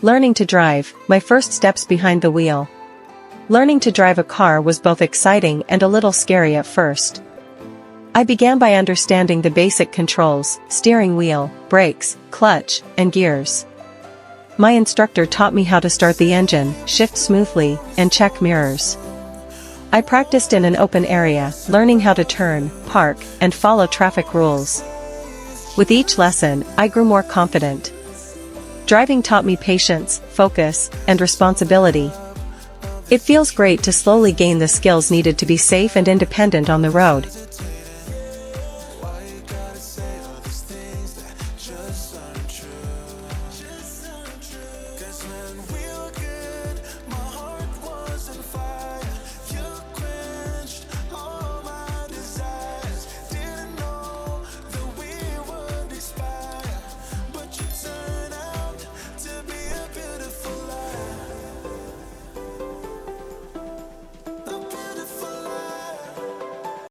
Learning to drive, my first steps behind the wheel. Learning to drive a car was both exciting and a little scary at first. I began by understanding the basic controls: steering wheel, brakes, clutch, and gears. My instructor taught me how to start the engine, shift smoothly, and check mirrors. I practiced in an open area, learning how to turn, park, and follow traffic rules. With each lesson, I grew more confident. Driving taught me patience, focus, and responsibility. It feels great to slowly gain the skills needed to be safe and independent on the road. Just untrue. 'Cause when we